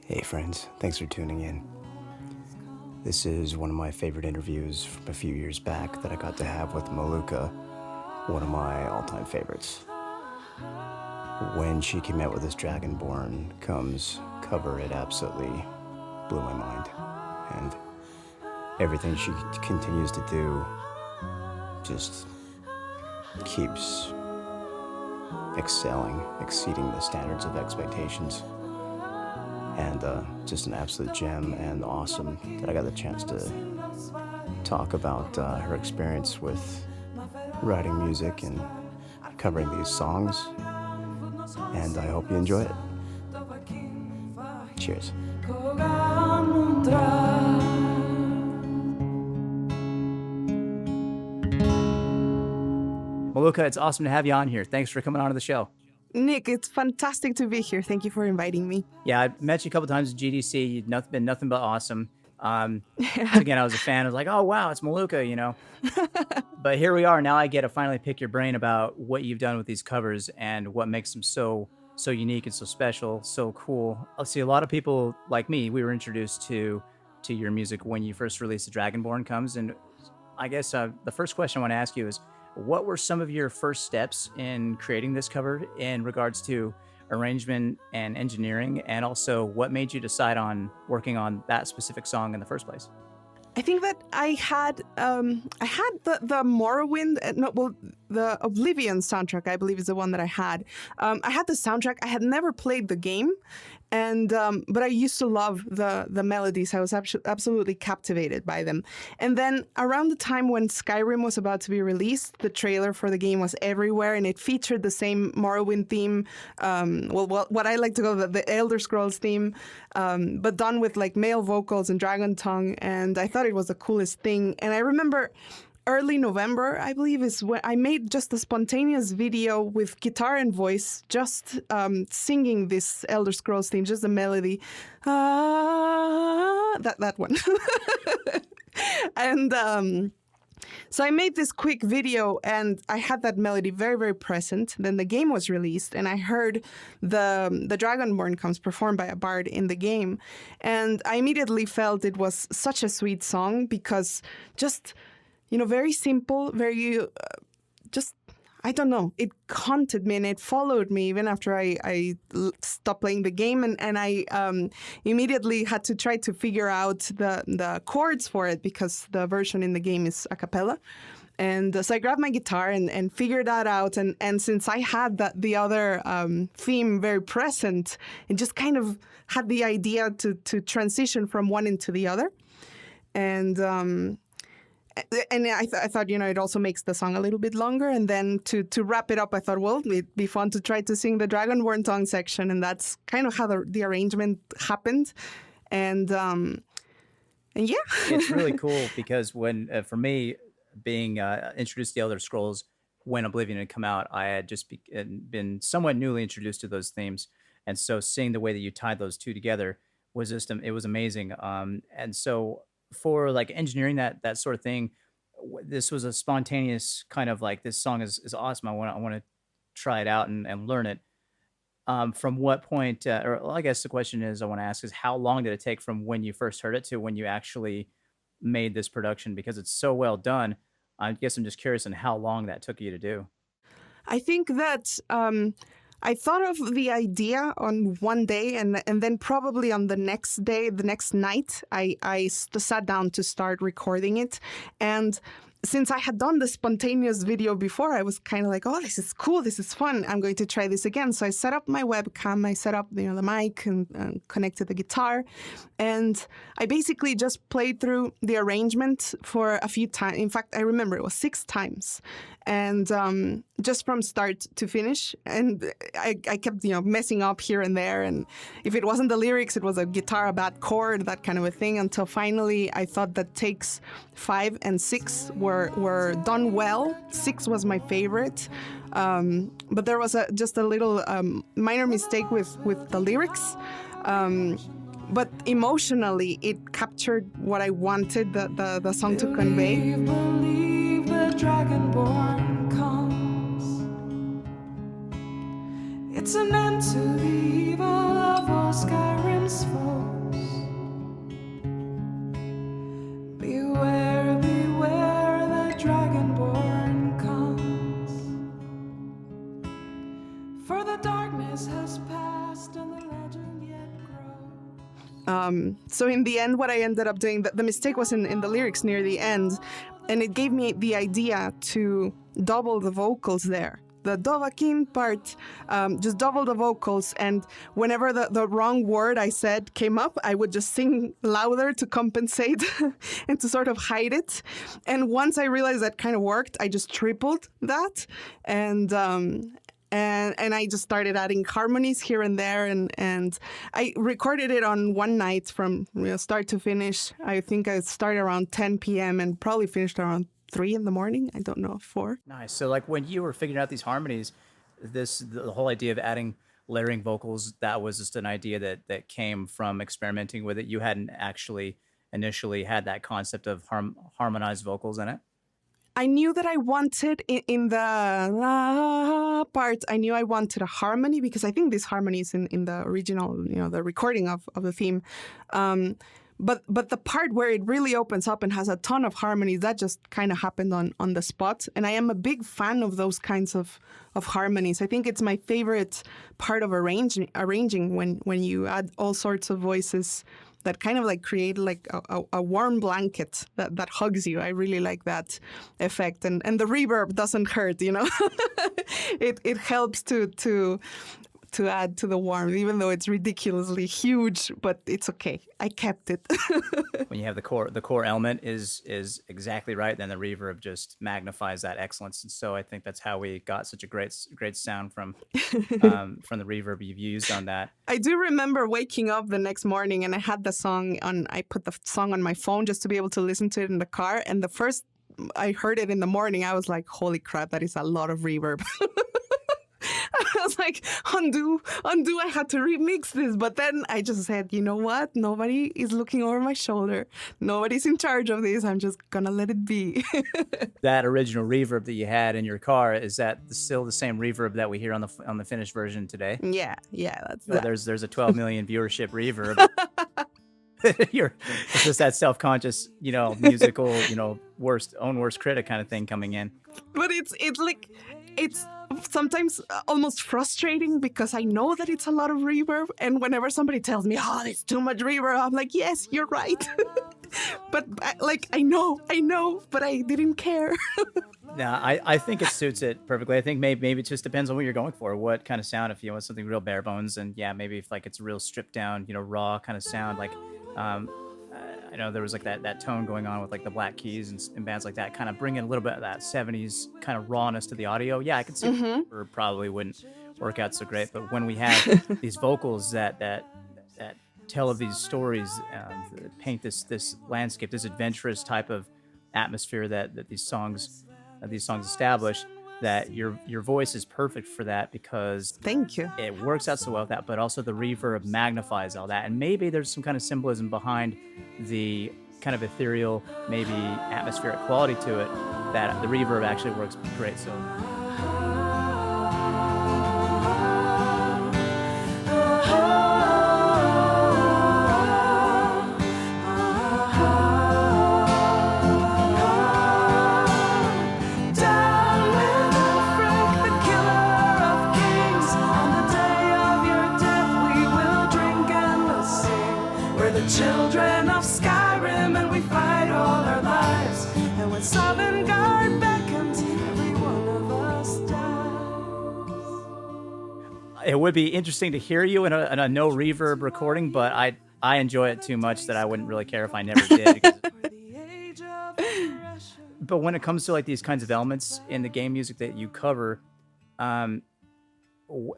Hey friends, thanks for tuning in. This is one of my favorite interviews from a few years back that I got to have with Malukah, one of my all-time favorites. When she came out with this Dragonborn Comes cover, it absolutely blew my mind. And everything she continues to do just keeps excelling, exceeding the standards of expectations. And just an absolute gem and awesome that I got the chance to talk about her experience with writing music and covering these songs. And I hope you enjoy it. Cheers. Malukah, it's awesome to have you on here. Thanks for coming on to the show. Nick, it's fantastic to be here. Thank you for inviting me. Yeah, I met you a couple times at GDC. You've been nothing but awesome. Again, I was a fan. I was like, oh, wow, it's Malukah, you know. But here we are. Now I get to finally pick your brain about what you've done with these covers and what makes them so unique and so special, so cool. I'll see a lot of people like me, we were introduced to your music when you first released the Dragonborn Comes. And I guess the first question I want to ask you is, what were some of your first steps in creating this cover in regards to arrangement and engineering? And also, what made you decide on working on that specific song in the first place? I think that I had the Morrowind, the Oblivion soundtrack, I believe is the one that I had. I had the soundtrack. I had never played the game, and but I used to love the melodies. I was absolutely captivated by them. And then around the time when Skyrim was about to be released, the trailer for the game was everywhere, and it featured the same Morrowind theme. What I like to call the Elder Scrolls theme, but done with like male vocals and dragon tongue. And I thought it was the coolest thing. And I remember early November, I believe, is when I made just a spontaneous video with guitar and voice, just singing this Elder Scrolls theme, just the melody. That one. And so I made this quick video, and I had that melody very, very present. Then the game was released, and I heard the Dragonborn Comes performed by a bard in the game. And I immediately felt it was such a sweet song because just, very simple, very just, I don't know, it haunted me and it followed me even after I stopped playing the game. And I immediately had to try to figure out the chords for it because the version in the game is a cappella. And so I grabbed my guitar and figured that out. And since I had the other theme very present, it just kind of had the idea to transition from one into the other. And I thought, it also makes the song a little bit longer. And then to wrap it up, I thought, well, it'd be fun to try to sing the Dragonborn tongue section. And that's kind of how the arrangement happened. And yeah. It's really cool because when, for me, being introduced to the Elder Scrolls when Oblivion had come out, I had just been somewhat newly introduced to those themes. And so seeing the way that you tied those two together was it was amazing. And so for like engineering that sort of thing, this was a spontaneous kind of like, this song is awesome. I want to try it out and learn it. From what point, I guess the question is I want to ask is how long did it take from when you first heard it to when you actually made this production? Because it's so well done. I guess I'm just curious on how long that took you to do. I think that I thought of the idea on one day, and then probably on the next day, the next night, I sat down to start recording it. And since I had done the spontaneous video before, I was kind of like, oh, this is cool. This is fun. I'm going to try this again. So I set up my webcam. I set up the mic and connected the guitar. And I basically just played through the arrangement for a few times. In fact, I remember it was 6 times. And just from start to finish. And I kept, messing up here and there. And if it wasn't the lyrics, it was a guitar, a bad chord, that kind of a thing. Until finally, I thought that takes 5 and 6 were done well. 6 was my favorite. But there was just a little minor mistake with the lyrics. But emotionally, it captured what I wanted the song to convey. Believe the Dragonborn comes. It's an end to the evil of all Skyrim's foes. So in the end, what I ended up doing, the mistake was in the lyrics near the end, and it gave me the idea to double the vocals there. The Dovahkiin part, just double the vocals, and whenever the wrong word I said came up, I would just sing louder to compensate and to sort of hide it. And once I realized that kind of worked, I just tripled that, and I just started adding harmonies here and there, and I recorded it on one night from start to finish. I think I started around 10 p.m. and probably finished around 3 in the morning. I don't know, 4. Nice. So like when you were figuring out these harmonies, the whole idea of adding layering vocals, that was just an idea that came from experimenting with it. You hadn't actually initially had that concept of harmonized vocals in it. I knew that I wanted in the la part, I knew I wanted a harmony, because I think this harmony is in the original, the recording of the theme. But the part where it really opens up and has a ton of harmonies, that just kind of happened on the spot. And I am a big fan of those kinds of harmonies. I think it's my favorite part of arranging when you add all sorts of voices that kind of like create like a warm blanket that hugs you. I really like that effect. And the reverb doesn't hurt, It helps to add to the warmth, even though it's ridiculously huge, but it's okay. I kept it. When you have the core element is exactly right, then the reverb just magnifies that excellence. And so I think that's how we got such a great sound from the reverb you've used on that. I do remember waking up the next morning and I had the song on. I put the song on my phone just to be able to listen to it in the car. And the first I heard it in the morning, I was like, "Holy crap, that is a lot of reverb." I was like, undo, I had to remix this. But then I just said, you know what? Nobody is looking over my shoulder. Nobody's in charge of this. I'm just going to let it be. That original reverb that you had in your car, is that still the same reverb that we hear on the finished version today? Yeah, that's so that. There's a 12 million viewership reverb. It's just that self-conscious, musical, worst critic kind of thing coming in. But it's sometimes almost frustrating because I know that it's a lot of reverb, and whenever somebody tells me, "Oh, it's too much reverb," I'm like, "Yes, you're right." But I know, but I didn't care. Yeah, I think it suits it perfectly. I think maybe it just depends on what you're going for, what kind of sound. If you want something real bare bones, and yeah, maybe if like it's a real stripped down, raw kind of sound, like I know there was like that tone going on with like the Black Keys and bands like that, kind of bringing a little bit of that 70s kind of rawness to the audio. Yeah, I can see it probably wouldn't work out so great, but when we have these vocals that tell of these stories, that paint this landscape, this adventurous type of atmosphere that these songs establish, that your voice is perfect for that, because Thank you. it works out so well with that, but also the reverb magnifies all that. And maybe there's some kind of symbolism behind the kind of ethereal, maybe atmospheric quality to it, that the reverb actually works great. So Children of Skyrim, and we fight all our lives. And when Sovngarde beckons, every one of us dies. it would be interesting to hear you in a no reverb recording, but I enjoy it too much that I wouldn't really care if I never did. But when it comes to like these kinds of elements in the game music that you cover, I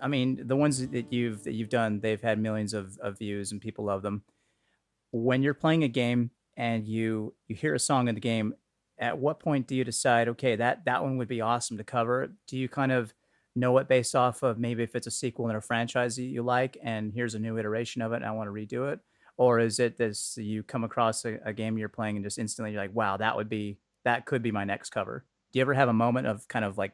mean, the ones that you've done, they've had millions of views and people love them. When you're playing a game and you hear a song in the game, at what point do you decide, okay, that one would be awesome to cover? Do you kind of know it based off of maybe if it's a sequel in a franchise that you like, and here's a new iteration of it and I want to redo it? Or is it this, you come across a game you're playing and just instantly you're like, wow, that could be my next cover? Do you ever have a moment of kind of like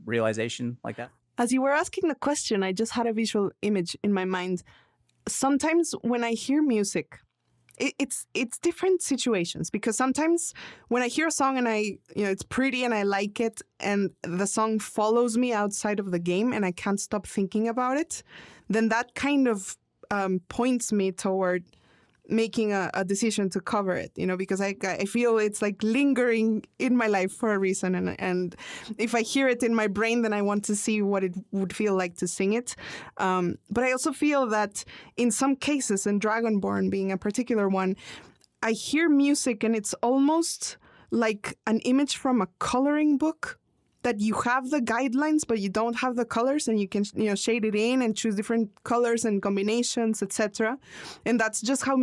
realization like that? As you were asking the question, I just had a visual image in my mind. Sometimes when I hear music, it's different situations, because sometimes when I hear a song and it's pretty and I like it, and the song follows me outside of the game and I can't stop thinking about it, then that kind of points me toward making a decision to cover it, because I feel it's like lingering in my life for a reason. And if I hear it in my brain, then I want to see what it would feel like to sing it. But I also feel that in some cases, and Dragonborn being a particular one, I hear music and it's almost like an image from a coloring book, that you have the guidelines, but you don't have the colors, and you can shade it in and choose different colors and combinations, etc. And that's just how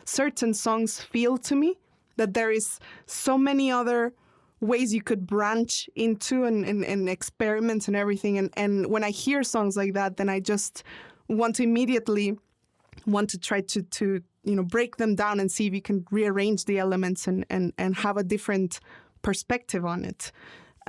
certain songs feel to me, that there is so many other ways you could branch into and experiment and everything. And when I hear songs like that, then I just want to immediately try to break them down and see if you can rearrange the elements and have a different perspective on it.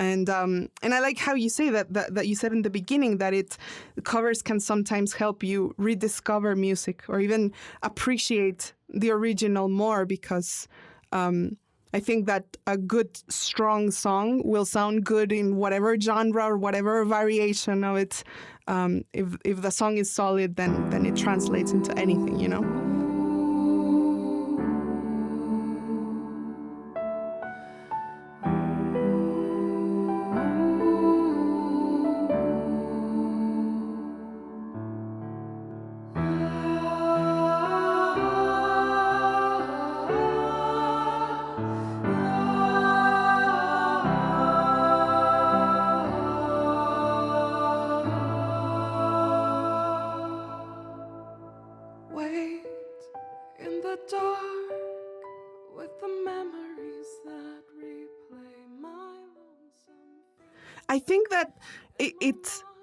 And I like how you say that you said in the beginning that covers can sometimes help you rediscover music or even appreciate the original more, because I think that a good, strong song will sound good in whatever genre or whatever variation of it. If the song is solid, then it translates into anything, Wait in the dark with the memories that replay my lonesome. I think that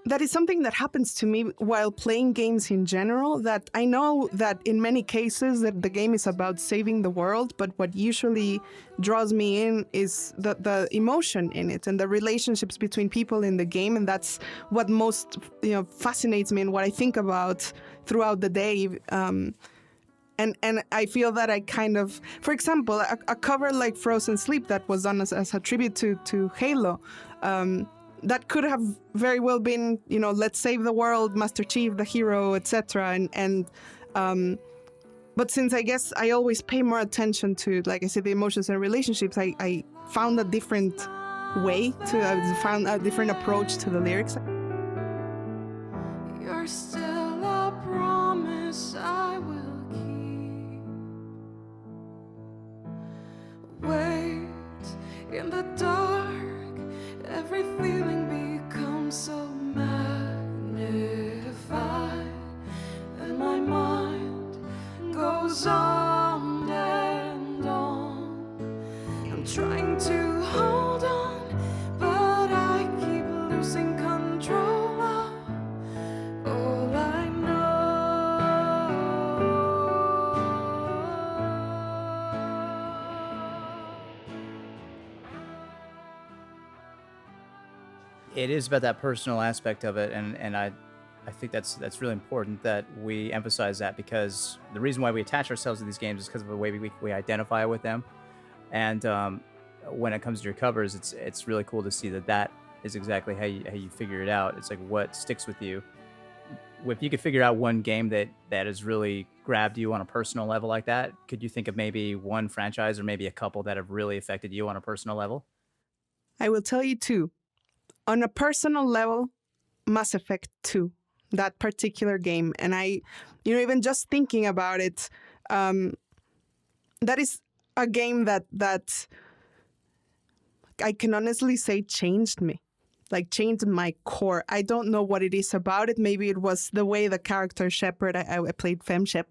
that is something that happens to me while playing games in general, that I know that in many cases that the game is about saving the world, but what usually draws me in is the emotion in it and the relationships between people in the game. And that's what most fascinates me and what I think about throughout the day. And I feel that I kind of, for example, a cover like Frozen Sleep that was done as a tribute to Halo, that could have very well been, let's save the world, Master Chief, the hero, etc. But since I guess I always pay more attention to, like I said, the emotions and relationships, I found a different way I found a different approach to the lyrics. You're still a promise I will keep. Wait in the dark, every feeling becomes so magnified, and my mind goes on and on. I'm trying to hold on, but I keep losing control of all I know. It is about that personal aspect of it, and I think that's really important that we emphasize that, because the reason why we attach ourselves to these games is because of the way we identify with them. And when it comes to your covers, it's really cool to see that is exactly how you figure it out. It's like what sticks with you. If you could figure out one game that has really grabbed you on a personal level like that, could you think of maybe one franchise or maybe a couple that have really affected you on a personal level? I will tell you two. On a personal level, Mass Effect 2, that particular game. And I, even just thinking about it, that is a game that I can honestly say changed me, like changed my core. I don't know what it is about it. Maybe it was the way the character Shepard, I played FemShep,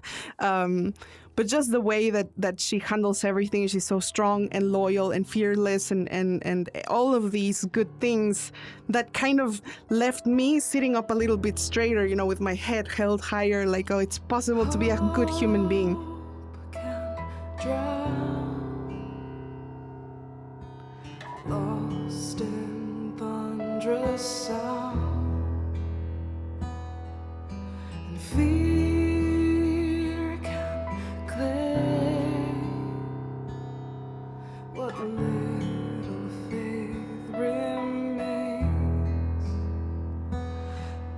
but just the way that she handles everything. She's so strong and loyal and fearless and all of these good things that kind of left me sitting up a little bit straighter, with my head held higher, like, oh, it's possible to be a good human being. Lost in thunderous sound, and fear can claim what little faith remains.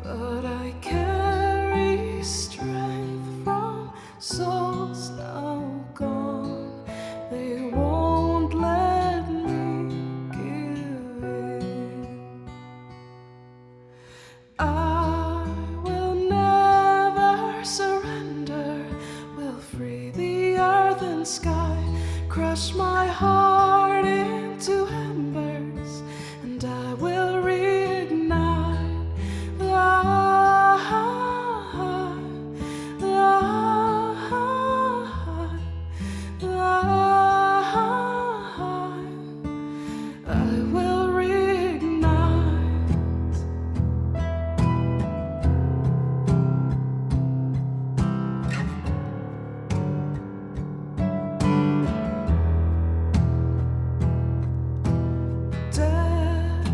But I carry strength from souls now sky, crush my heart into embers, and I will reignite the heart, the heart, the heart. I will reignite. Death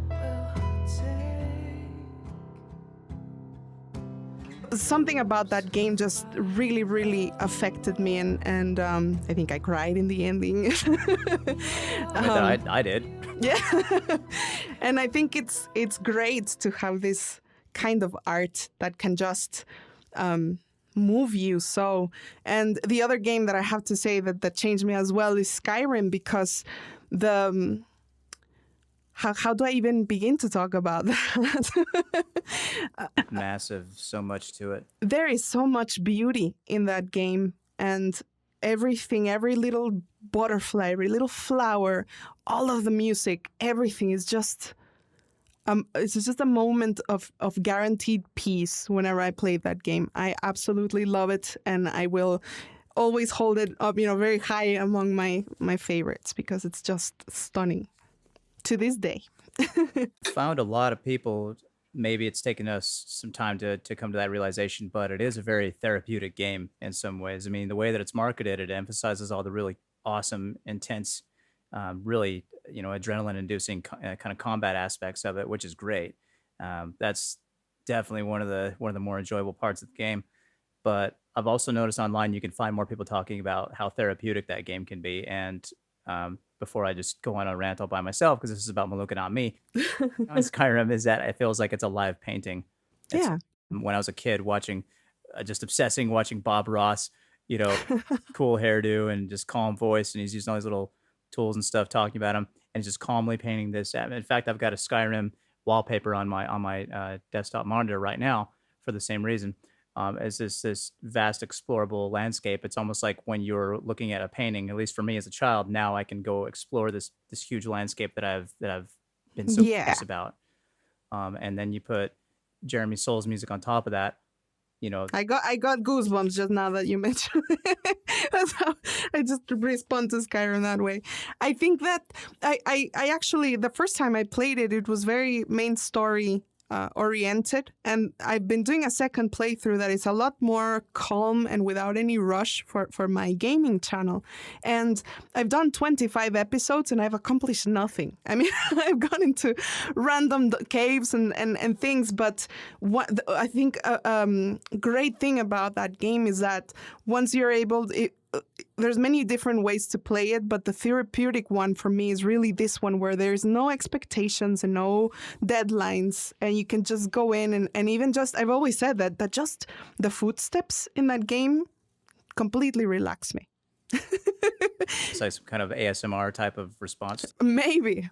will take. Something about that game just really, really affected me, and I think I cried in the ending. I did. Yeah. And I think it's great to have this kind of art that can just move you so. And the other game that I have to say that changed me as well is Skyrim, because the how do I even begin to talk about that? Massive, so much to it. There is so much beauty in that game, and everything, every little butterfly, every little flower, all of the music, everything is just it's just a moment of guaranteed peace whenever I play that game. I absolutely love it, and I will always hold it up, very high among my favorites, because it's just stunning to this day. Found a lot of people, maybe it's taken us some time to come to that realization, but it is a very therapeutic game in some ways. I mean, the way that it's marketed, it emphasizes all the really awesome, intense, really, adrenaline-inducing kind of combat aspects of it, which is great. That's definitely one of the more enjoyable parts of the game. But I've also noticed online you can find more people talking about how therapeutic that game can be. And before I just go on a rant all by myself, because this is about Malukah, not me, on Skyrim, is that it feels like it's a live painting. It's, Yeah. when I was a kid watching, just obsessing watching Bob Ross, cool hairdo and just calm voice, and he's using all these little tools and stuff talking about him, and just calmly painting this. In fact, I've got a Skyrim wallpaper on my desktop monitor right now for the same reason. As this vast explorable landscape. It's almost like when you're looking at a painting, at least for me as a child, now I can go explore this huge landscape that I've been so Yeah. curious about. And then you put Jeremy Soul's music on top of that. I got goosebumps just now that you mentioned it. That's how I just respond to Skyrim that way. I think that I actually, the first time I played it, it was very main story oriented, and I've been doing a second playthrough that is a lot more calm and without any rush for my gaming channel. And I've done 25 episodes and I've accomplished nothing. I mean, I've gone into random caves and things, but I think a great thing about that game is that once you're able, there's many different ways to play it, but the therapeutic one for me is really this one, where there's no expectations and no deadlines, and you can just go in and even just, I've always said that just the footsteps in that game completely relax me. It's like some kind of ASMR type of response. Maybe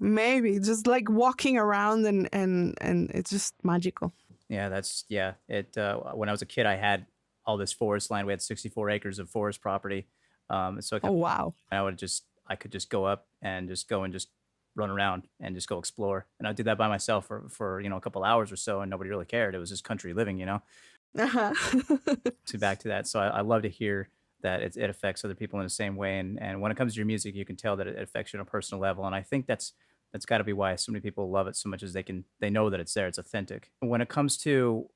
just like walking around and it's just magical. Yeah, it when I was a kid, I had all this forest land. We had 64 acres of forest property. So Oh, wow. I could just go up and just run around and just go explore. And I did that by myself for a couple hours or so, and nobody really cared. It was just country living, Uh-huh. So back to that. So I love to hear that it affects other people in the same way. And when it comes to your music, you can tell that it affects you on a personal level. And I think that's got to be why so many people love it so much, as they know that it's there. It's authentic. When it comes to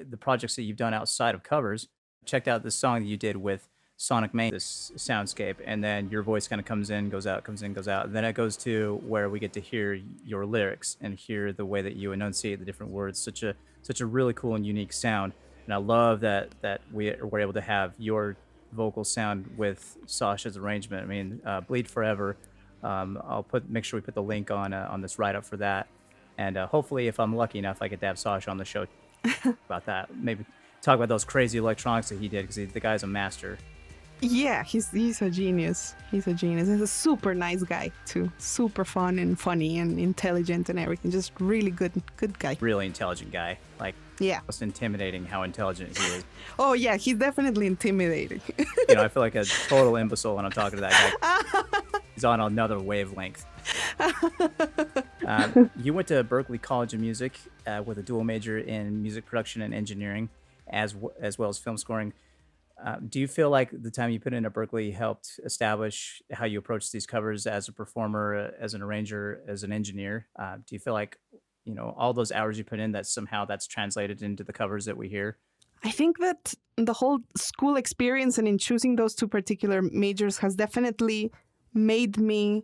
the projects that you've done outside of covers, checked out the song that you did with Sonic Main, this soundscape, and then your voice kind of comes in, goes out, comes in, goes out. And then it goes to where we get to hear your lyrics and hear the way that you enunciate the different words. Such a really cool and unique sound. And I love that we were able to have your vocal sound with Sasha's arrangement. I mean, Bleed Forever. I'll make sure we put the link on this write-up for that. And hopefully, if I'm lucky enough, I get to have Sasha on the show about that. Maybe talk about those crazy electronics that he did, because the guy's a master. Yeah, he's a genius. He's a genius. He's a super nice guy too. Super fun and funny and intelligent and everything. Just really good guy. Really intelligent guy. Like, Yeah. almost intimidating how intelligent he is. Oh yeah, he's definitely intimidating. You know, I feel like a total imbecile when I'm talking to that guy. He's on another wavelength. You went to Berklee College of Music with a dual major in music production and engineering, as well as film scoring. Do you feel like the time you put into Berklee helped establish how you approach these covers as a performer, as an arranger, as an engineer? Do you feel like, you know, all those hours you put in, that somehow that's translated into the covers that we hear? I think that the whole school experience and in choosing those two particular majors has definitely made me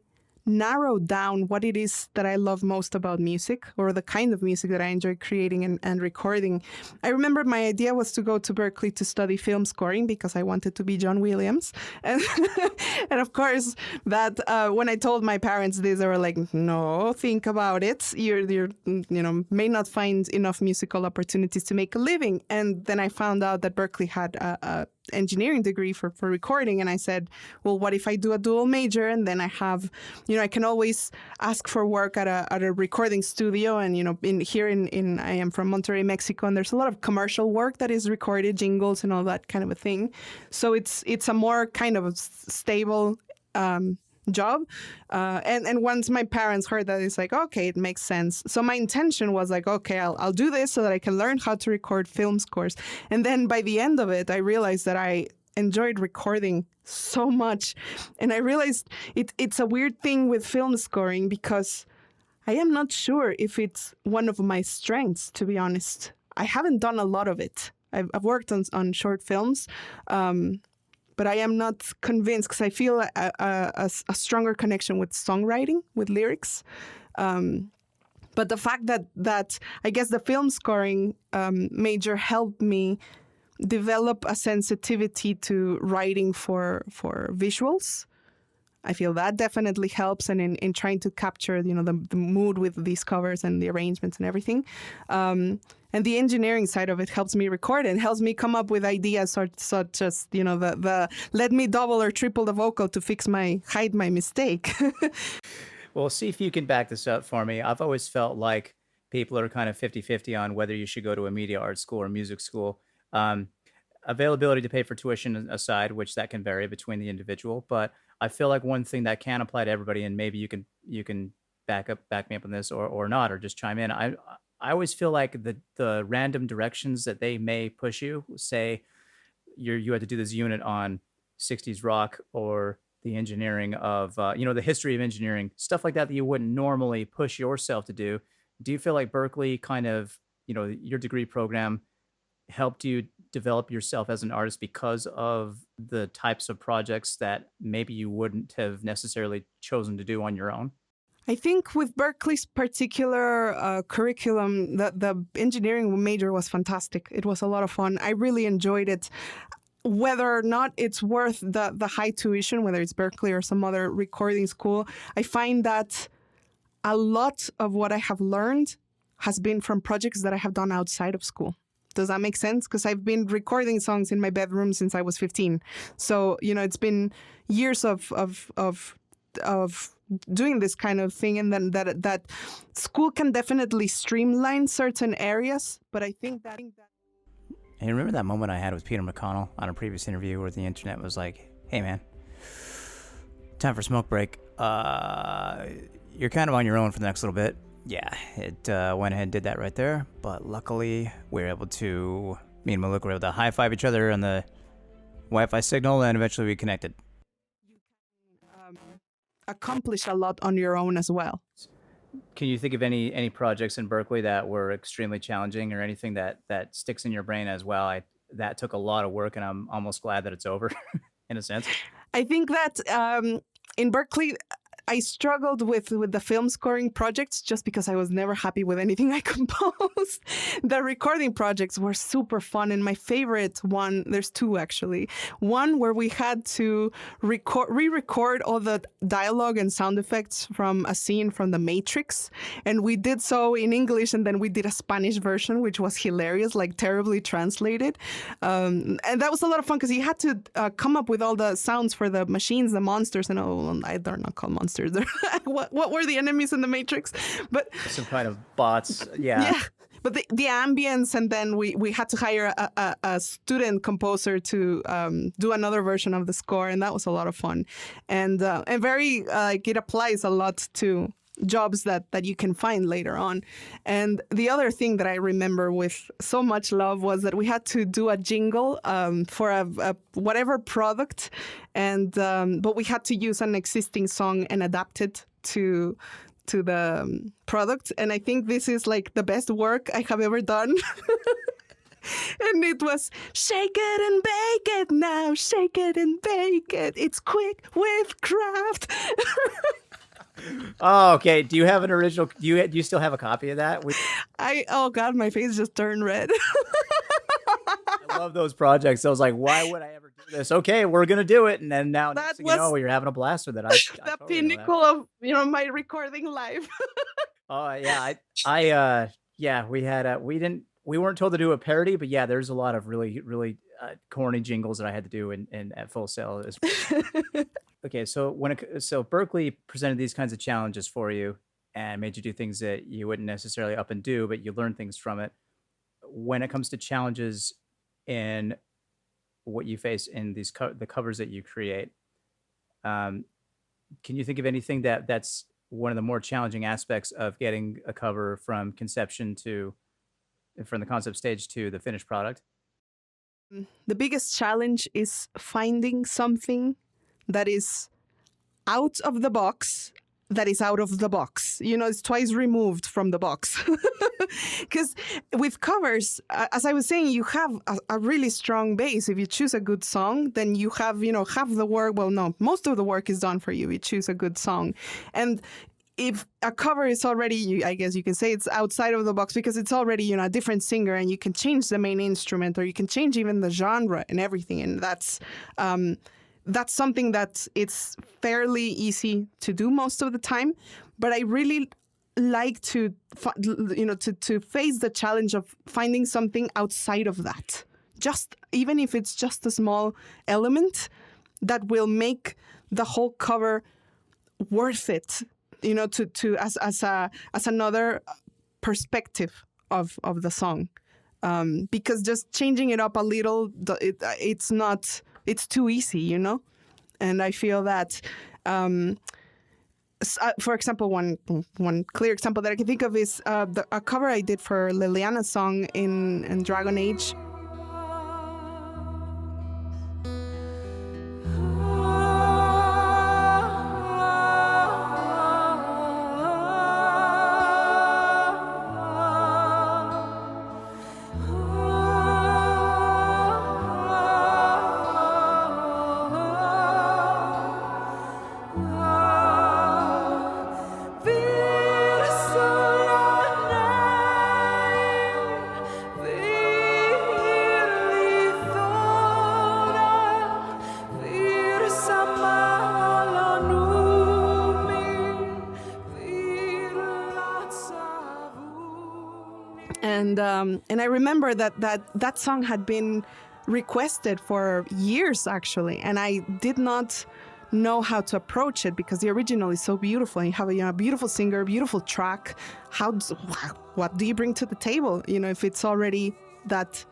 narrow down what it is that I love most about music, or the kind of music that I enjoy creating and recording. I remember my idea was to go to Berklee to study film scoring because I wanted to be John Williams. And, and of course, that when I told my parents this, they were like, no, think about it. You're may not find enough musical opportunities to make a living. And then I found out that Berklee had a engineering degree for recording, and I said, well, what if I do a dual major, and then I have, I can always ask for work at a recording studio. And in I am from Monterrey, Mexico, and there's a lot of commercial work that is recorded, jingles and all that kind of a thing. So it's a more kind of a stable job. And once my parents heard that, it's like, okay, it makes sense. So my intention was like, okay, I'll do this so that I can learn how to record film scores. And then by the end of it, I realized that I enjoyed recording so much. And I realized it's a weird thing with film scoring because I am not sure if it's one of my strengths, to be honest. I haven't done a lot of it. I've worked on short films, but I am not convinced because I feel a stronger connection with songwriting, with lyrics. But the fact that I guess the film scoring major helped me develop a sensitivity to writing for visuals. I feel that definitely helps, and in trying to capture the mood with these covers and the arrangements and everything. And the engineering side of it helps me record and helps me come up with ideas such as the let me double or triple the vocal to hide my mistake. Well, see if you can back this up for me. I've always felt like people are kind of 50-50 on whether you should go to a media arts school or music school. Availability to pay for tuition aside, which that can vary between the individual, but I feel like one thing that can apply to everybody, and maybe you can back me up on this or not, or just chime in. I always feel like the random directions that they may push you, say you had to do this unit on 60s rock or the engineering of the history of engineering, stuff like that you wouldn't normally push yourself to do. Do you feel like Berklee kind of, your degree program helped you develop yourself as an artist because of the types of projects that maybe you wouldn't have necessarily chosen to do on your own? I think with Berklee's particular curriculum, the engineering major was fantastic. It was a lot of fun. I really enjoyed it. Whether or not it's worth the high tuition, whether it's Berklee or some other recording school, I find that a lot of what I have learned has been from projects that I have done outside of school. Does that make sense? Because I've been recording songs in my bedroom since I was 15. So, it's been years of doing this kind of thing, and then that school can definitely streamline certain areas. But I think that. Hey, remember that moment I had with Peter McConnell on a previous interview where the internet was like, "Hey, man, time for smoke break. You're kind of on your own for the next little bit." Yeah, it went ahead and did that right there. But luckily, me and Malukah were able to high-five each other on the Wi-Fi signal, and eventually we connected. Accomplish a lot on your own as well. Can you think of any projects in Berklee that were extremely challenging, or anything that sticks in your brain as well? That took a lot of work, and I'm almost glad that it's over, in a sense. I think that in Berklee, I struggled with the film scoring projects just because I was never happy with anything I composed. The recording projects were super fun, and my favorite one, there's two actually. One where we had to re-record all the dialogue and sound effects from a scene from The Matrix, and we did so in English, and then we did a Spanish version, which was hilarious, like terribly translated. And that was a lot of fun because you had to come up with all the sounds for the machines, the monsters, and they're not called monsters. What were the enemies in The Matrix? But some kind of bots. Yeah. But the ambience, and then we had to hire a student composer to do another version of the score, and that was a lot of fun, and very like it applies a lot to jobs that you can find later on. And the other thing that I remember with so much love was that we had to do a jingle for a whatever product, and but we had to use an existing song and adapt it to the product. And I think this is like the best work I have ever done. And it was, shake it and bake it now, shake it and bake it. It's quick with craft. Oh, okay. Do you have an original? Do you still have a copy of that? Oh God, my face just turned red. I love those projects. I was like, why would I ever do this? Okay, we're gonna do it, and then now next thing you know, you're having a blast with it. I the totally pinnacle of my recording life. Oh yeah, we weren't told to do a parody, but yeah, there's a lot of really corny jingles that I had to do in at Full Sail as well. Okay, so so Berkeley presented these kinds of challenges for you and made you do things that you wouldn't necessarily up and do, but you learn things from it. When it comes to challenges in what you face in these the covers that you create, can you think of anything that's one of the more challenging aspects of getting a cover from conception from the concept stage to the finished product? The biggest challenge is finding something that is out of the box, that is out of the box. It's twice removed from the box. Because with covers, as I was saying, you have a really strong base. If you choose a good song, then you have, half the work. Well, no, most of the work is done for you. You choose a good song. And if a cover is already, I guess you can say it's outside of the box because it's already, a different singer, and you can change the main instrument, or you can change even the genre and everything. And that's something that it's fairly easy to do most of the time. But I really like to face the challenge of finding something outside of that. Even if it's just a small element that will make the whole cover worth it. As another perspective of the song, because just changing it up a little, it's too easy, and I feel that, for example, one clear example that I can think of is a cover I did for Liliana's song in Dragon Age. And I remember that song had been requested for years, actually, and I did not know how to approach it because the original is so beautiful. You have a beautiful singer, beautiful track. What do you bring to the table? If it's already that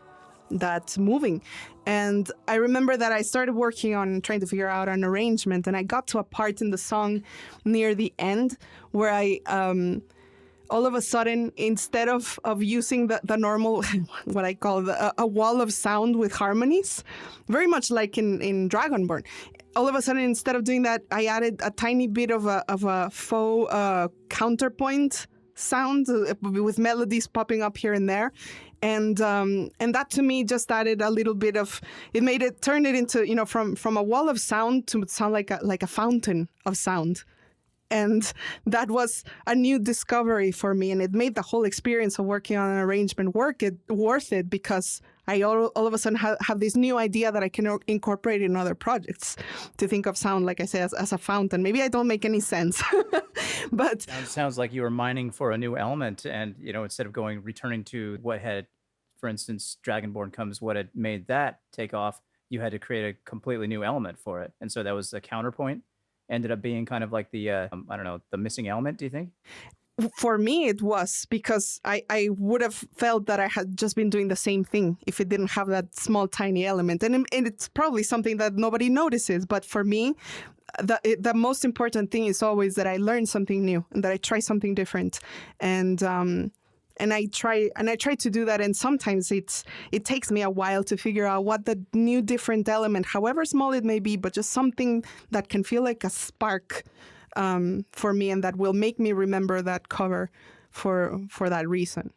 moving. And I remember that I started working on trying to figure out an arrangement, and I got to a part in the song near the end where I all of a sudden, instead of using the normal, what I call a wall of sound with harmonies, very much like in Dragonborn, all of a sudden, instead of doing that, I added a tiny bit of a faux counterpoint sound with melodies popping up here and there. And that to me just added a little bit of, turned it into, from a wall of sound to sound like a fountain of sound. And that was a new discovery for me. And it made the whole experience of working on an arrangement worth it, because I all of a sudden have this new idea that I can incorporate in other projects, to think of sound, like I said, as a fountain. Maybe I don't make any sense, but It sounds like you were mining for a new element, and instead of returning to what had, for instance, Dragonborn comes, what had made that take off, you had to create a completely new element for it, and so that was the counterpoint. Ended up being kind of like the I don't know, the missing element. Do you think? for me it was, because I would have felt that I had just been doing the same thing if it didn't have that small tiny element, and it's probably something that nobody notices, but for me the most important thing is always that I learn something new and that I try something different, and I try to do that, and sometimes it takes me a while to figure out what the new different element, however small it may be, but just something that can feel like a spark for me, and that will make me remember that cover for that reason.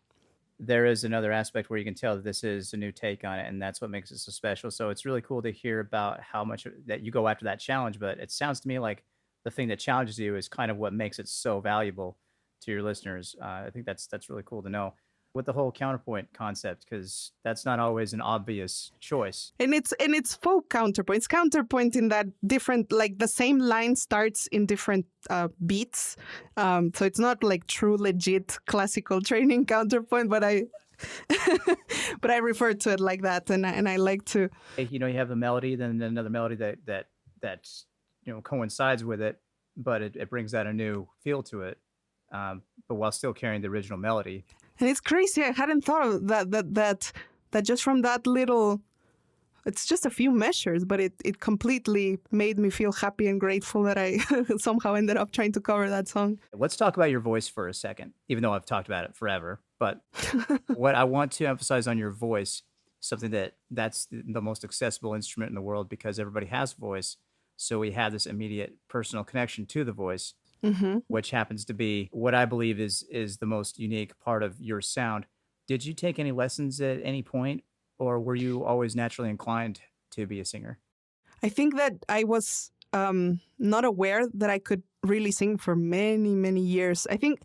There is another aspect where you can tell that this is a new take on it, and that's what makes it so special. So it's really cool to hear about how much that you go after that challenge, but it sounds to me like the thing that challenges you is kind of what makes it so valuable to your listeners. I think that's really cool to know, with the whole counterpoint concept, because that's not always an obvious choice. And it's folk counterpoint. It's counterpoint in that different, like the same line starts in different beats. So it's not like true, legit classical training counterpoint, but I refer to it like that, and I like to. You have the melody, then another melody that coincides with it, but it brings out a new feel to it, but while still carrying the original melody. And it's crazy. I hadn't thought of that just from that little, it's just a few measures, but it completely made me feel happy and grateful that I somehow ended up trying to cover that song. Let's talk about your voice for a second, even though I've talked about it forever. But what I want to emphasize on your voice, something that's the most accessible instrument in the world, because everybody has voice. So we have this immediate personal connection to the voice. Mm-hmm. Which happens to be what I believe is the most unique part of your sound. Did you take any lessons at any point, or were you always naturally inclined to be a singer? I think that I was not aware that I could really sing for many, many years. I think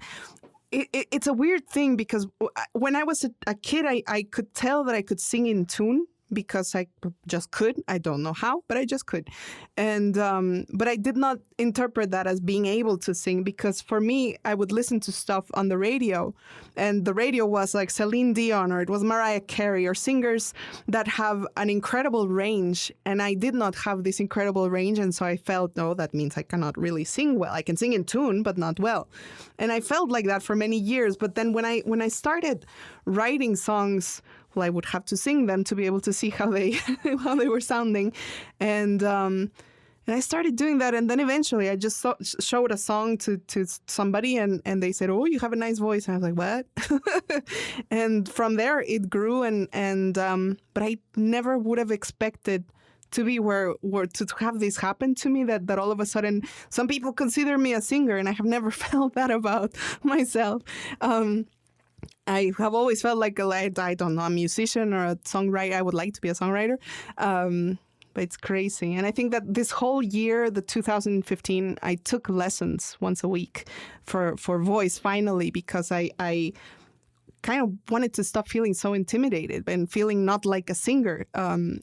it's a weird thing, because when I was a kid, I could tell that I could sing in tune, because I just could. I don't know how, but I just could. And but I did not interpret that as being able to sing, because for me, I would listen to stuff on the radio, and the radio was like Celine Dion, or it was Mariah Carey, or singers that have an incredible range, and I did not have this incredible range, and so I felt, no, that means I cannot really sing well. I can sing in tune, but not well. And I felt like that for many years. But then when I started writing songs, well, I would have to sing them to be able to see how they were sounding, and I started doing that. And then eventually, I just showed a song to somebody, and they said, "Oh, you have a nice voice." And I was like, "What?" And from there, it grew, but I never would have expected to be where to have this happen to me. That all of a sudden, some people consider me a singer, and I have never felt that about myself. I have always felt like I don't know, a musician or a songwriter. I would like to be a songwriter, but it's crazy. And I think that this whole year, the 2015, I took lessons once a week for voice finally, because I kind of wanted to stop feeling so intimidated and feeling not like a singer. And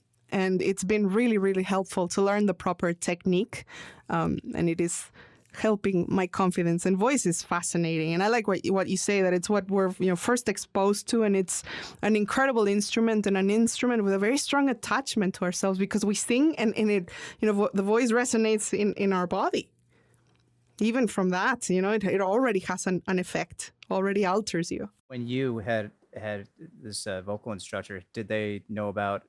it's been really, really helpful to learn the proper technique, and it is helping my confidence. And voice is fascinating, and I like what you say, that it's what we're first exposed to, and it's an incredible instrument, and an instrument with a very strong attachment to ourselves, because we sing and it the voice resonates in our body. Even from that, it already has an effect, already alters you. When you had this vocal instructor, did they know about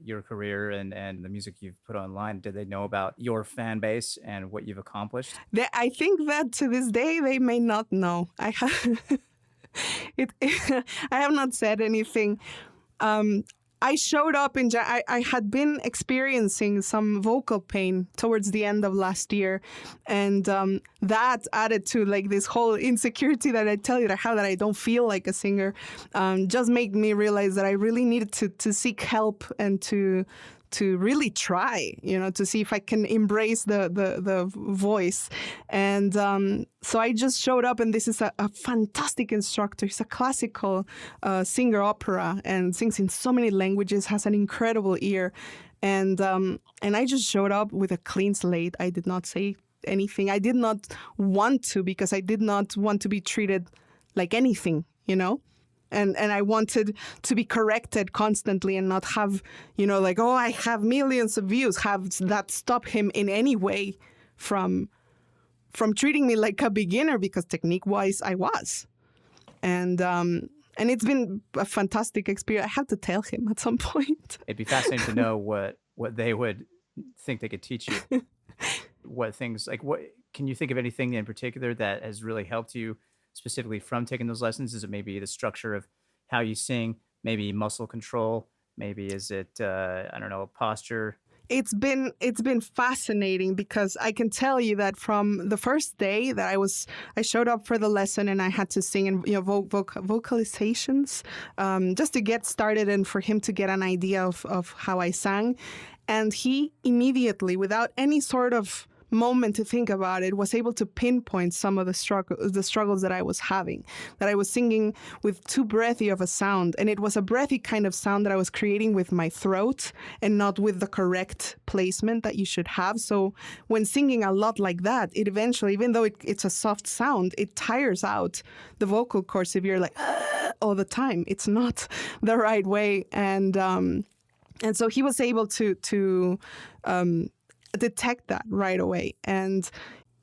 your career and the music you've put online? Did they know about your fan base and what you've accomplished? I think that to this day they may not know. I have not said anything. I showed up I had been experiencing some vocal pain towards the end of last year, and that added to like this whole insecurity that I tell you that how that I don't feel like a singer, just made me realize that I really needed to seek help and to to really try, to see if I can embrace the voice. And so I just showed up, and this is a fantastic instructor. He's a classical singer opera and sings in so many languages, has an incredible ear. And I just showed up with a clean slate. I did not say anything. I did not want to, because I did not want to be treated like anything, And I wanted to be corrected constantly and not have, like, oh, I have millions of views, have that stop him in any way from treating me like a beginner, because technique-wise I was. And it's been a fantastic experience. I have to tell him at some point. It'd be fascinating to know what they would think they could teach you. What things, like, what can you think of anything in particular that has really helped you specifically from taking those lessons? Is it maybe the structure of how you sing, maybe muscle control, maybe is it I don't know, posture? It's been fascinating, because I can tell you that from the first day that I showed up for the lesson, and I had to sing in vocalizations just to get started and for him to get an idea of how I sang. And he immediately, without any sort of moment to think about it, was able to pinpoint some of the struggles that I was having, that I was singing with too breathy of a sound. And it was a breathy kind of sound that I was creating with my throat and not with the correct placement that you should have. So when singing a lot like that, it eventually, even though it's a soft sound, it tires out the vocal cords if you're like all the time. It's not the right way. And so he was able to detect that right away. And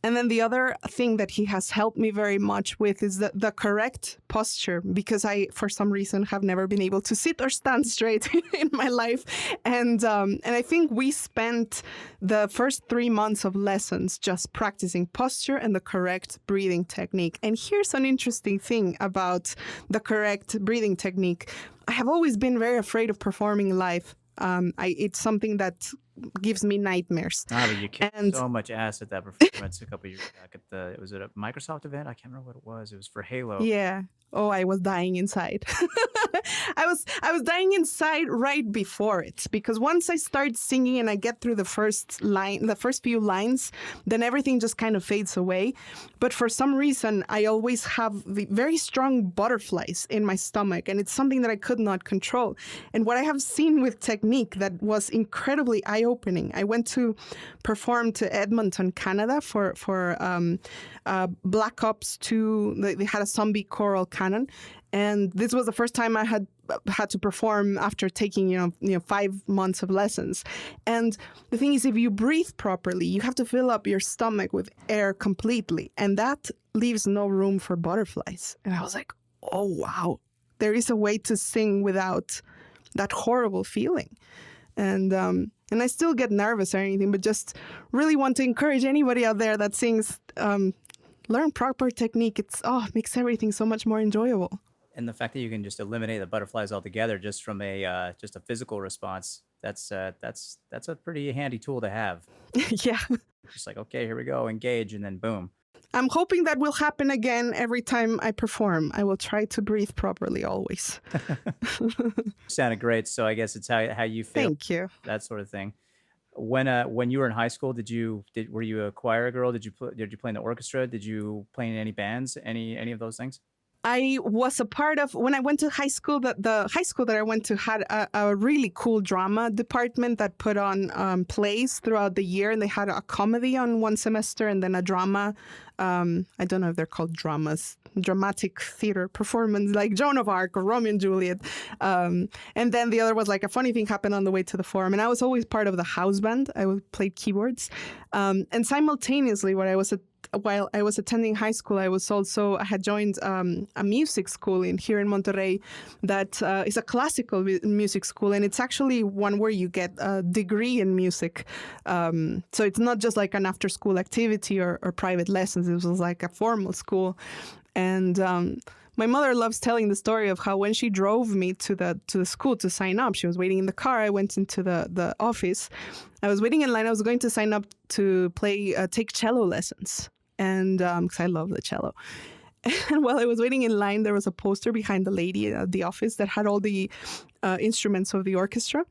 then the other thing that he has helped me very much with is the correct posture, because I, for some reason, have never been able to sit or stand straight in my life. And I think we spent the first 3 months of lessons just practicing posture and the correct breathing technique. And here's an interesting thing about the correct breathing technique. I have always been very afraid of performing live. It's something that gives me nightmares. Ah, but you kicked so much ass at that performance a couple years back was it a Microsoft event? I can't remember what it was. It was for Halo. Yeah. Oh, I was dying inside. I was dying inside right before it, because once I start singing and I get through the first few lines, then everything just kind of fades away. But for some reason, I always have the very strong butterflies in my stomach, and it's something that I could not control. And what I have seen with technique that was incredibly eye-opening, I went to perform to Edmonton, Canada for Black Ops 2. They had a zombie choral canon, and this was the first time I had to perform after taking 5 months of lessons. And the thing is, if you breathe properly, you have to fill up your stomach with air completely, and that leaves no room for butterflies. And I was like, oh wow, there is a way to sing without that horrible feeling. And I still get nervous or anything, but just really want to encourage anybody out there that sings, learn proper technique. It makes everything so much more enjoyable. And the fact that you can just eliminate the butterflies altogether just from a physical response, that's a pretty handy tool to have. Yeah. Just like, okay, here we go, engage, and then boom. I'm hoping that will happen again every time I perform. I will try to breathe properly always. Sounded great. So I guess it's how you feel. Thank you. That sort of thing. When you were in high school, were you a choir girl? Did you play in the orchestra? Did you play in any bands? Any of those things? I was a part of, when I went to high school, the high school that I went to had a really cool drama department that put on plays throughout the year. And they had a comedy on one semester and then a drama. I don't know if they're called dramas, dramatic theater performance, like Joan of Arc or Romeo and Juliet. And then the other was like a funny thing happened on the way to the forum. And I was always part of the house band. I played keyboards. And simultaneously, while I was attending high school, I had joined a music school here in Monterrey that is a classical music school, and it's actually one where you get a degree in music. So it's not just like an after-school activity or private lessons. It was like a formal school. And my mother loves telling the story of how when she drove me to the school to sign up, she was waiting in the car. I went into the office. I was waiting in line. I was going to sign up to take cello lessons. And because I love the cello. And while I was waiting in line, there was a poster behind the lady at the office that had all the instruments of the orchestra.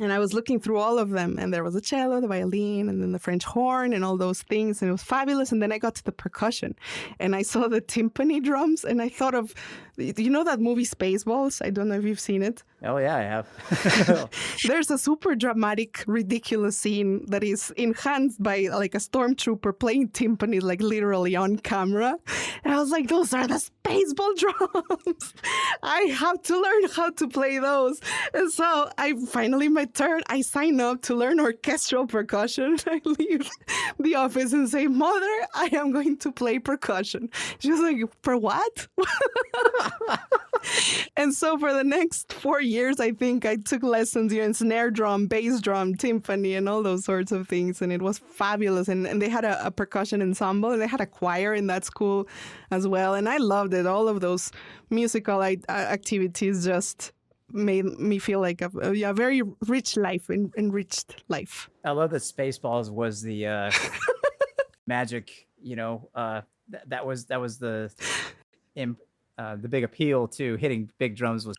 And I was looking through all of them, and there was a cello, the violin, and then the French horn, and all those things, and it was fabulous. And then I got to the percussion, and I saw the timpani drums, and I thought of, you know that movie Spaceballs? I don't know if you've seen it. Oh yeah, I have. There's a super dramatic, ridiculous scene that is enhanced by like a stormtrooper playing timpani, like literally on camera. And I was like, those are the Spaceball drums. I have to learn how to play those. And so I finally, my turn, I sign up to learn orchestral percussion. I leave the office and say, Mother, I am going to play percussion. She was like, for what? And so for the next 4 years, I think I took lessons in snare drum, bass drum, timpani, and all those sorts of things. And it was fabulous. And they had a percussion ensemble, and they had a choir in that school as well. And I loved it. All of those musical activities just made me feel like a very rich life, enriched life. I love that Spaceballs was the magic, that was the big appeal to hitting big drums was.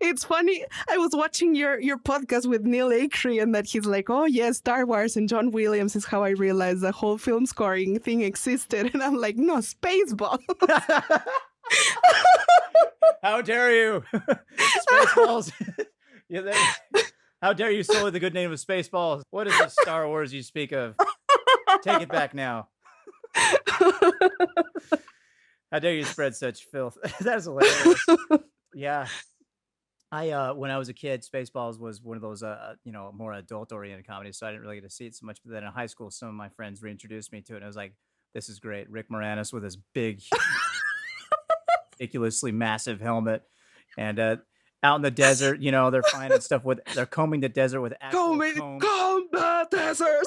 It's funny. I was watching your podcast with Neil Acree, and that he's like, oh, yes, Star Wars and John Williams is how I realized the whole film scoring thing existed. And I'm like, no, Spaceball. How dare you? Spaceballs. How dare you sully the good name of Spaceballs? What is this Star Wars you speak of? Take it back now. How dare you spread such filth? That is hilarious. Yeah. When I was a kid, Spaceballs was one of those, more adult-oriented comedies, so I didn't really get to see it so much. But then in high school, some of my friends reintroduced me to it, and I was like, this is great. Rick Moranis with his big, ridiculously massive helmet. And out in the desert, they're finding stuff they're combing the desert with actual comb the desert.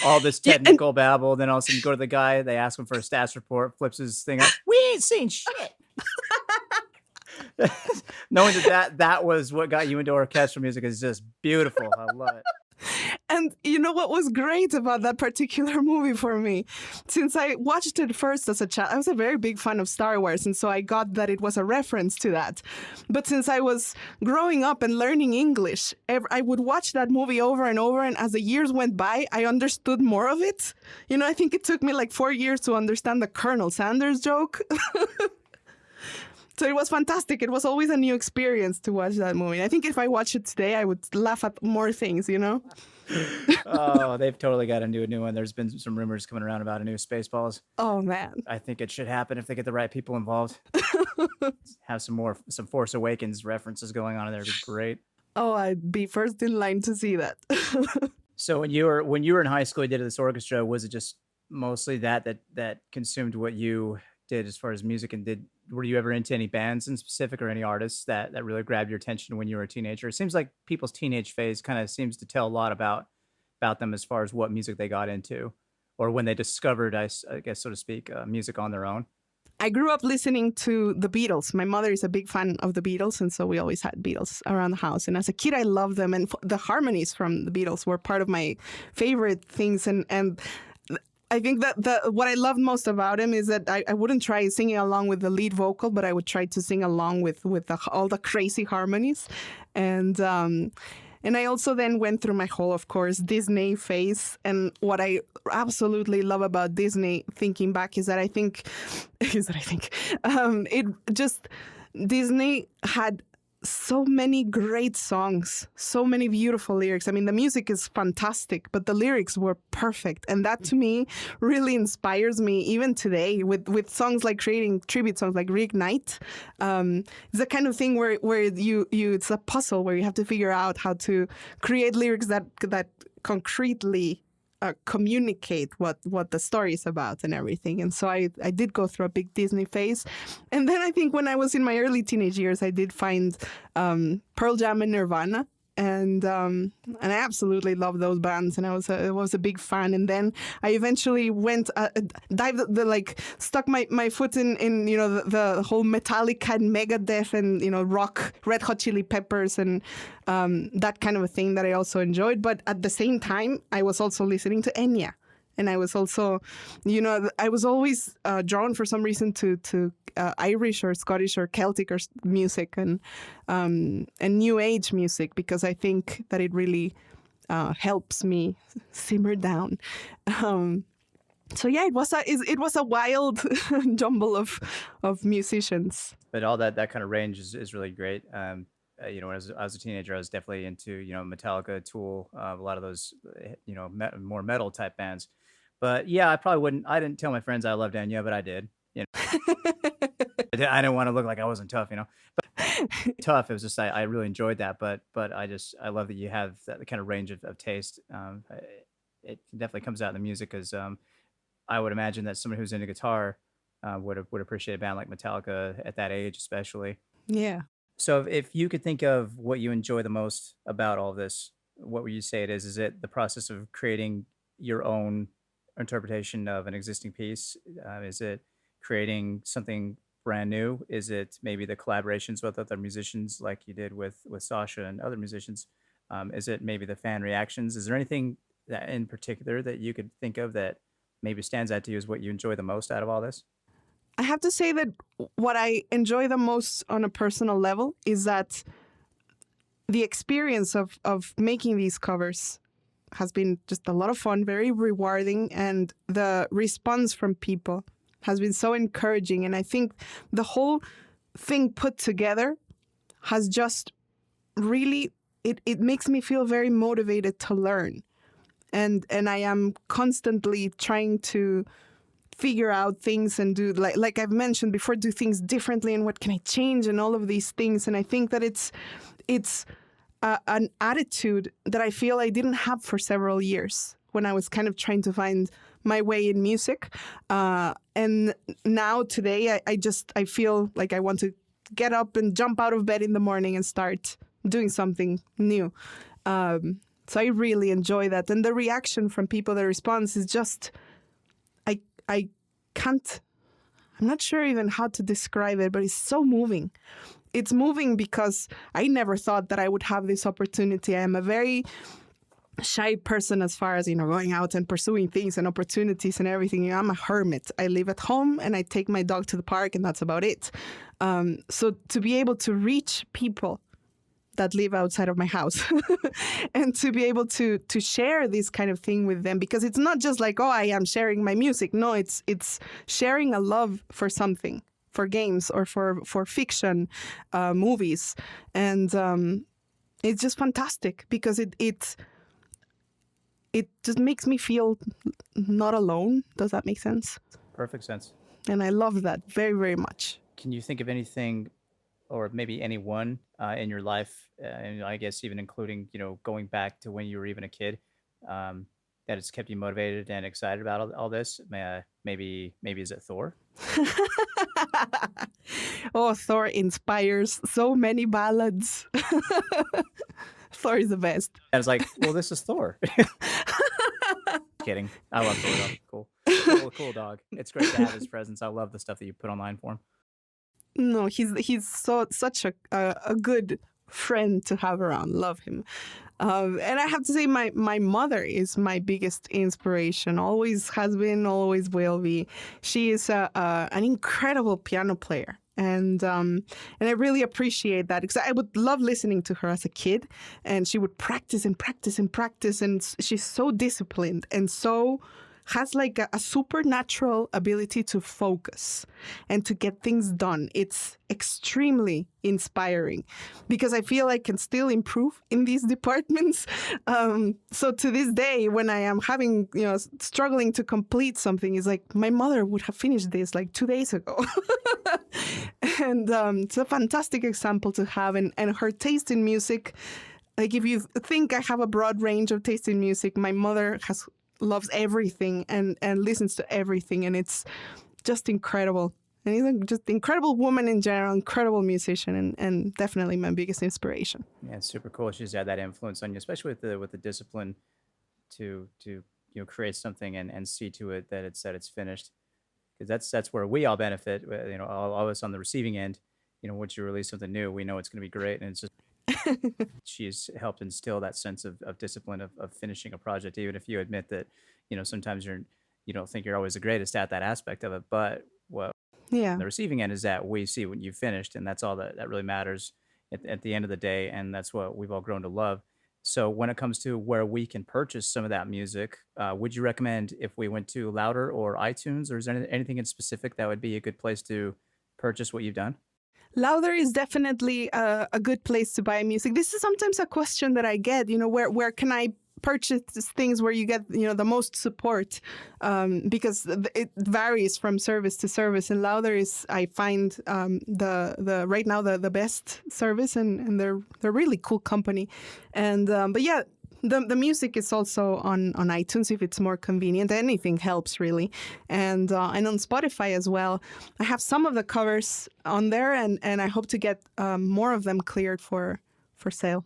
All this technical babble. Then all of a sudden you go to the guy, they ask him for a stats report, flips his thing up. We ain't seen shit. Knowing that was what got you into orchestral music is just beautiful. I love it. And you know what was great about that particular movie for me? Since I watched it first as a child, I was a very big fan of Star Wars, and so I got that it was a reference to that. But since I was growing up and learning English, I would watch that movie over and over, and as the years went by, I understood more of it. I think it took me like 4 years to understand the Colonel Sanders joke. So it was fantastic. It was always a new experience to watch that movie. I think if I watch it today, I would laugh at more things, Oh, they've totally got to do a new one. There's been some rumors coming around about a new Spaceballs. Oh, man. I think it should happen if they get the right people involved. Have some Force Awakens references going on in there. It'd be great. Oh, I'd be first in line to see that. So when you were in high school, you did this orchestra. Was it just mostly that consumed what you did as far as music, and were you ever into any bands in specific or any artists that really grabbed your attention when you were a teenager? It seems like people's teenage phase kind of seems to tell a lot about them as far as what music they got into or when they discovered, I guess, so to speak, music on their own. I grew up listening to the Beatles. My mother is a big fan of the Beatles, and so we always had Beatles around the house. And as a kid, I loved them, and the harmonies from the Beatles were part of my favorite things. And I think that what I loved most about him is that I wouldn't try singing along with the lead vocal, but I would try to sing along with all the crazy harmonies. And I also then went through my whole, of course, Disney phase. And what I absolutely love about Disney, thinking back, is that I think Disney had so many great songs, so many beautiful lyrics. I mean, the music is fantastic, but the lyrics were perfect. And that to me really inspires me even today with songs like creating tribute songs like Reignite. It's the kind of thing where it's a puzzle where you have to figure out how to create lyrics that concretely communicate what the story is about and everything. And so I did go through a big Disney phase. And then I think when I was in my early teenage years, I did find Pearl Jam and Nirvana. And I absolutely love those bands, and I was a big fan. And then I eventually went stuck my foot in the whole Metallica and Megadeth and rock, Red Hot Chili Peppers and that kind of a thing that I also enjoyed. But at the same time, I was also listening to Enya. And I was also, I was always drawn for some reason to Irish or Scottish or Celtic or music and New Age music, because I think that it really helps me simmer down. So yeah, it was a wild jumble of musicians. But all that kind of range is really great. When I was a teenager, I was definitely into Metallica, Tool, a lot of those more metal type bands. But yeah, I didn't tell my friends I loved Enya, but I did. I didn't want to look like I wasn't tough, but tough. It was just I really enjoyed that. But I love that you have that kind of range of taste. It definitely comes out in the music, because I would imagine that somebody who's into guitar would appreciate a band like Metallica at that age, especially. Yeah. So if you could think of what you enjoy the most about all this, what would you say it is? Is it the process of creating your own interpretation of an existing piece? Is it creating something brand new? Is it maybe the collaborations with other musicians like you did with Sasha and other musicians? Is it maybe the fan reactions? Is there anything that in particular that you could think of that maybe stands out to you as what you enjoy the most out of all this? I have to say that what I enjoy the most on a personal level is that the experience of making these covers has been just a lot of fun, very rewarding, and the response from people has been so encouraging. And I think the whole thing put together has just really, it makes me feel very motivated to learn. And I am constantly trying to figure out things and do, like I've mentioned before, do things differently, and what can I change, and all of these things. And I think that it's an attitude that I feel I didn't have for several years when I was kind of trying to find my way in music. And now today, I feel like I want to get up and jump out of bed in the morning and start doing something new. So I really enjoy that. And the reaction from people, the response is just, I'm not sure even how to describe it, but it's so moving. It's moving because I never thought that I would have this opportunity. I am a very shy person as far as, going out and pursuing things and opportunities and everything. I'm a hermit. I live at home and I take my dog to the park, and that's about it. So to be able to reach people that live outside of my house and to be able to share this kind of thing with them, because it's not just like, oh, I am sharing my music. No, it's sharing a love for something, for games or for fiction, movies. And it's just fantastic because it just makes me feel not alone. Does that make sense? Perfect sense. And I love that very, very much. Can you think of anything, or maybe anyone in your life, and I guess even including, going back to when you were even a kid, that has kept you motivated and excited about all this? Maybe is it Thor? Oh, Thor inspires so many ballads. Thor is the best. I was like, well, this is Thor. Kidding. I love Thor. Dog. Cool. Cool dog. It's great to have his presence. I love the stuff that you put online for him. No, he's such a good friend to have around. Love him. And I have to say, my mother is my biggest inspiration. Always has been, always will be. She is an incredible piano player. And I really appreciate that, because I would love listening to her as a kid, and she would practice and practice and practice, and she's so disciplined and so has like a supernatural ability to focus and to get things done. It's extremely inspiring because I feel I can still improve in these departments. So to this day, when I am having, struggling to complete something, it's like my mother would have finished this like 2 days ago. And it's a fantastic example to have. And her taste in music, like if you think I have a broad range of taste in music, my mother loves everything and listens to everything, and it's just incredible. And he's just incredible woman in general, incredible musician, and definitely my biggest inspiration. Yeah, it's super cool. She's had that influence on you, especially with the discipline to create something and see to it that it's finished. Because that's where we all benefit. All of us on the receiving end. Once you release something new, we know it's going to be great, and it's just She's helped instill that sense of discipline of finishing a project, even if you admit that, sometimes you don't think you're always the greatest at that aspect of it. But what Yeah. the receiving end is that we see when you finished, and that's all that really matters at the end of the day, and that's what we've all grown to love. So when it comes to where we can purchase some of that music, would you recommend if we went to Louder or iTunes, or is there anything in specific that would be a good place to purchase what you've done? Louder is definitely a good place to buy music. This is sometimes a question that I get, where can I purchase things where you get, the most support? Because it varies from service to service. And Louder is, I find, the right now the best service, and they're really cool company. And but yeah. The music is also on iTunes if it's more convenient. Anything helps, really. And on Spotify as well. I have some of the covers on there, and I hope to get more of them cleared for sale.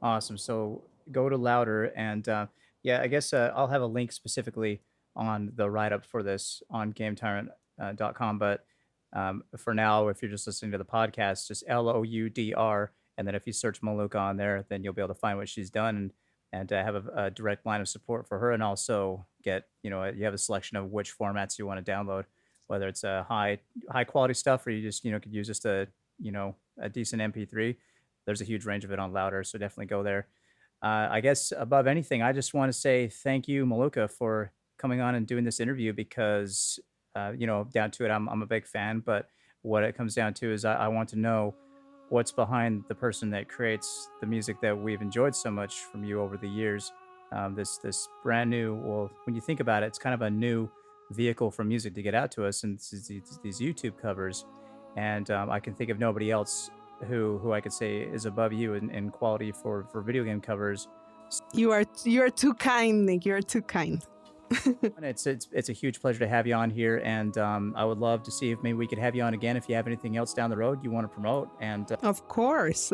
Awesome. So go to Louder, and yeah, I guess I'll have a link specifically on the write up for this on GameTyrant.com. But for now, if you're just listening to the podcast, just LOUDR. And then if you search Malukah on there, then you'll be able to find what she's done, and have a direct line of support for her, and also get, you have a selection of which formats you want to download, whether it's a high quality stuff, or you just, could use just a decent MP3. There's a huge range of it on Louder, so definitely go there. I guess above anything, I just want to say thank you, Malukah, for coming on and doing this interview, because, down to it, I'm a big fan, but what it comes down to is I want to know what's behind the person that creates the music that we've enjoyed so much from you over the years. This brand new, well, when you think about it, it's kind of a new vehicle for music to get out to us, and these YouTube covers. And I can think of nobody else who I could say is above you in quality for video game covers. You are too kind, Nick. You're too kind. And it's a huge pleasure to have you on here, and I would love to see if maybe we could have you on again if you have anything else down the road you want to promote, and Of course.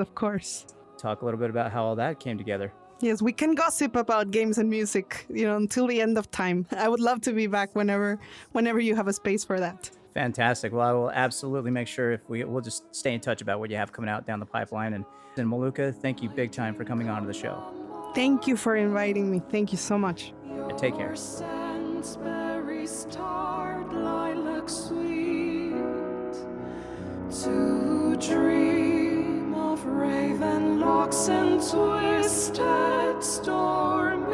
talk a little bit about how all that came together. Yes, we can gossip about games and music, until the end of time. I would love to be back whenever you have a space for that. Fantastic. Well, I will absolutely make sure we'll just stay in touch about what you have coming out down the pipeline. And Malukah, thank you big time for coming on to the show. Thank you for inviting me. Thank you so much. Take care. Berries tart, lilac sweet, to dream of raven locks and twisted storm.